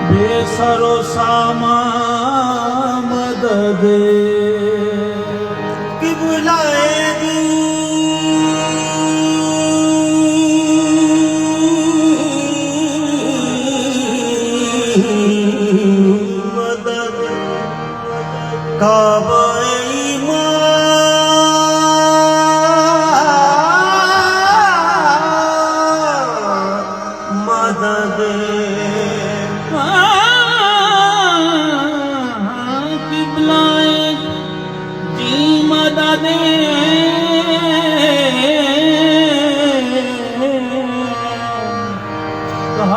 બેસરો સામા મદદ कि बुलाएगी मदद काबा मदद किबलाए जी मददे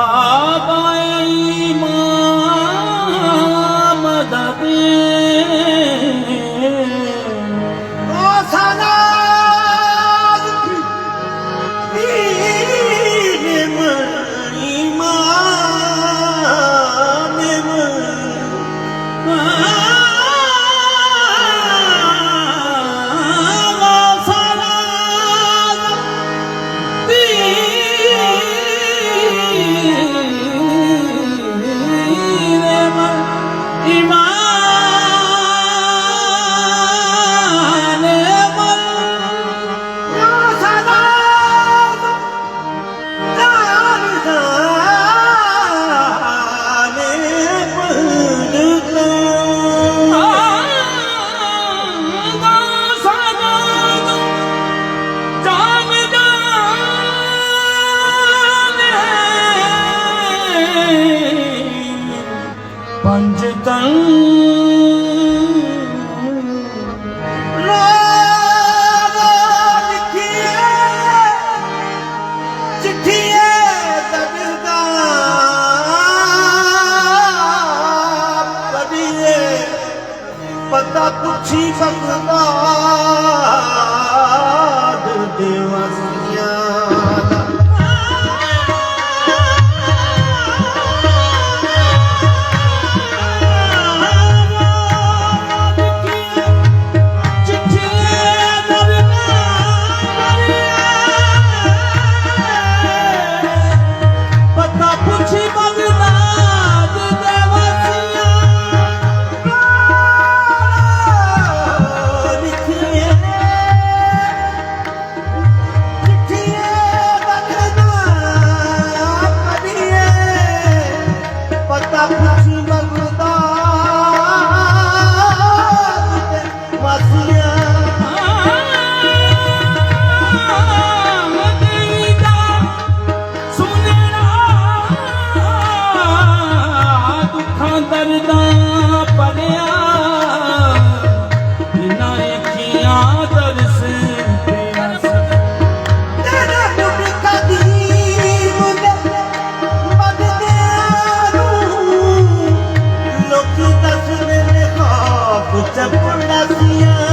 कहाबाई मददे पता पुछी सकदा देवसिया चपड़सिया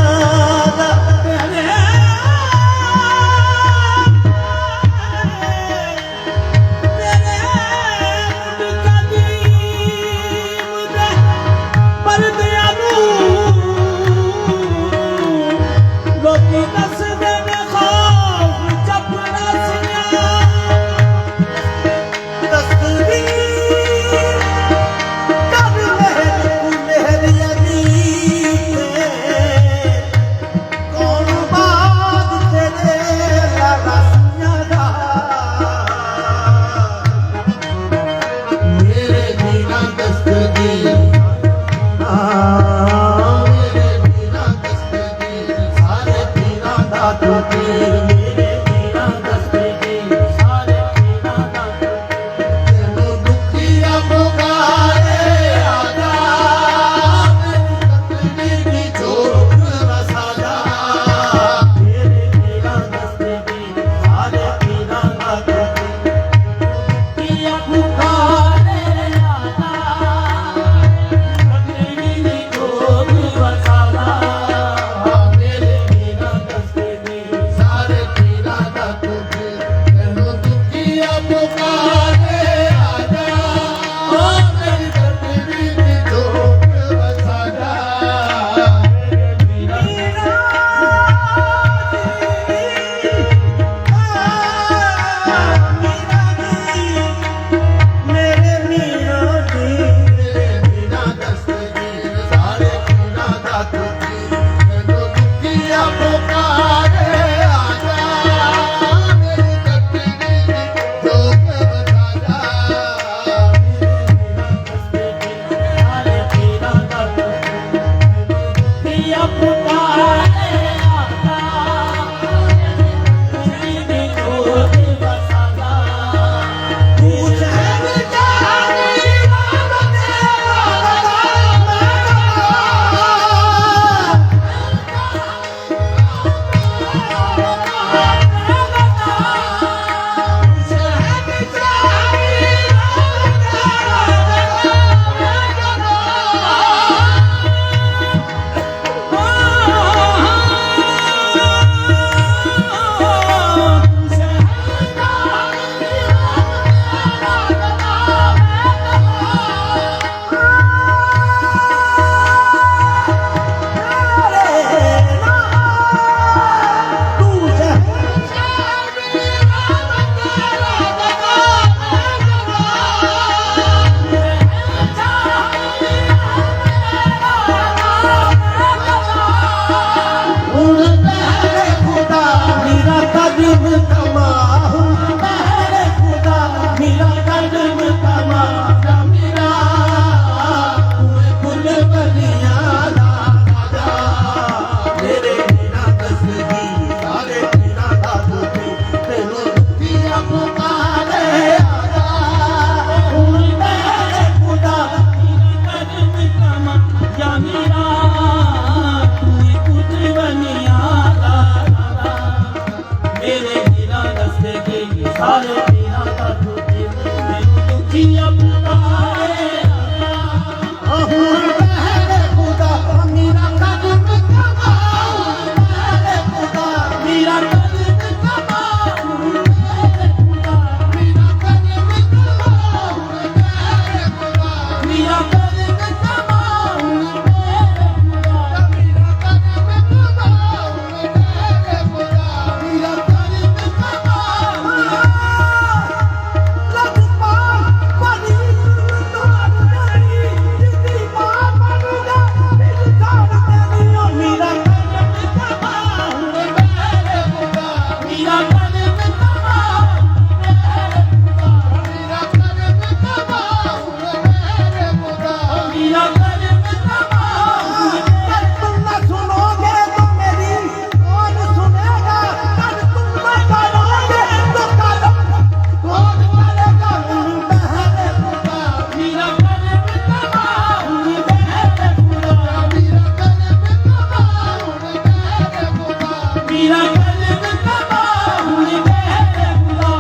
ਮੇਰਾ ਕਲਮ ਕਮਾ ਹੁਣ ਮੇਰੇ ਖੁਦਾ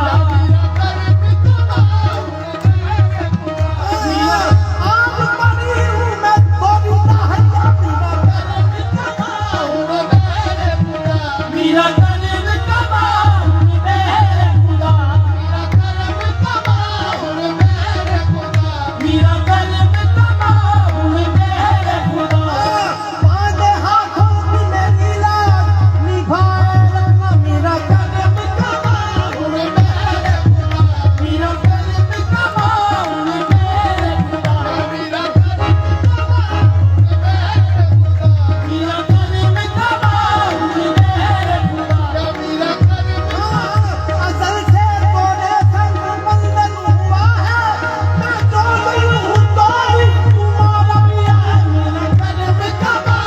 ਆਪ ਬਣੀ ਹੂੰ ਮੈਂ ਥੋੜੀ ਨਾ ਹੱਥਾਂ ਮੇਰਾ ਕਲਮ ਕਮਾ ਹੁਣ ਮੇਰੇ ਖੁਦਾ ਮੇਰਾ ਕਲਮ ਕਮਾ ਹੁਣ ਮੇਰੇ ਖੁਦਾ पांडे हाथों की मेरी लाज निभाएगा मेरा कदम कमा ਮੇਰਾ ਕਲਮ ਕਮਾ ਹੁਣ ਮੇਰੇ ਖੁਦਾ ਮੇਰਾ ਕਲਮ ਕਮਾ ਹੁਣ ਮੇਰੇ ਖੁਦਾ असल से तोरे संग बंधन हुआ है मैं जो हूँ तो भी तुम्हारा भी है मेरा कदम कमा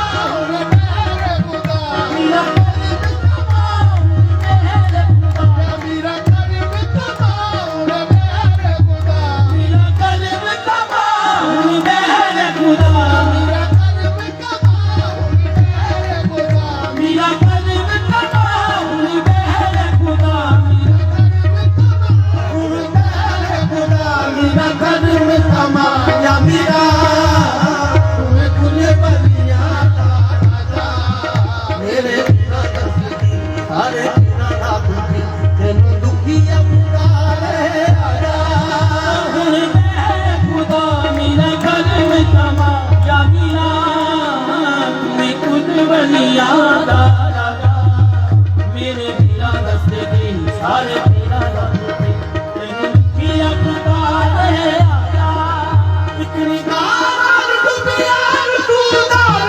ਮੇਰਾ ਕਲਮ ਕਮਾ ਹੁਣ ਮੇਰੇ ਖੁਦਾ ਮੇਰਾ ਕਲਮ ਕਮਾ ਹੁਣ ਮੇਰੇ ਖੁਦਾ ਮੇਰਾ ਕਲਮ ਕਮਾ ਹੁਣ ਮੇਰੇ ਖੁਦਾ ਮੇਰਾ ਕਲਮ ਕਮਾ ਹੁਣ ਮੇਰੇ ਖੁਦਾ मेरा कदम कमा या मेरा तुम्हें खुले बलिया मेरे सारे तेनू दुखिया पुकारे आजा ਹੁਣ ਮੇਰੇ ਖੁਦਾ ਮੇਰਾ ਕਲਮ ਕਮਾ ਯਾ ਮੇਰਾ ਤੁਮੇ ਕੁਝ ਬਲਿਆ ਦਾ ਰਾਜਾ ਮੇਰੇ ਵੀਰਾਂ ਦਸਤੇ ਦੀ ਸਾਰੇ ਵੀਰਾਂ ਦਾ ਤੈਨੂੰ ਕੀ ਪੁਕਾਰੇ ਆਇਆ ਇਤਨੀ ਗਾਲ ਡੁੱਬਿਆ ਤੂੰ ਦਾਰ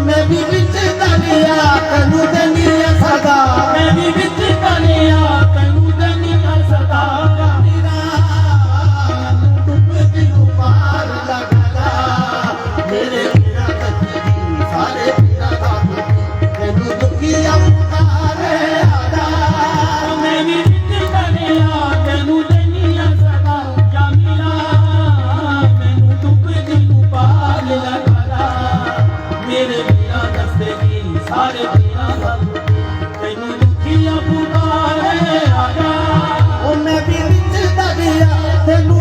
मैं भी बिच दलिया तेनू दनिया सदा ਮੈਂ ਵੀ ਵਿੱਚ ਤਲਿਆ ਤੈਨੂੰ ਦਨੀਆ ਸਦਾ डूबती पार लगदा मेरे पीरा कच्ची सारे पीरा साधु तेनू दुखिया पुकारे आजा ਮੈਂ ਵੀ ਵਿੱਚ ਤਲਿਆ ਤੈਨੂੰ ਦਨੀਆ ਸਦਾ ਜਾਂ ਮਿਲਾ ਮੈਨੂੰ ਦੁੱਖ ਦੀ ਪਾਰ ਲਗਾਦਾ ਮੇਰੇ ਵੀਰਾਂ ਦਸਤੇ ਦੀ ਸਾਰੇ ਵੀਰਾਂ ਦਾ ਤੈਨੂੰ ਦੁਖੀਆ ਪੁਕਾਰੇ ਆਜਾ ओ मैं भी बिच दलिया तेनू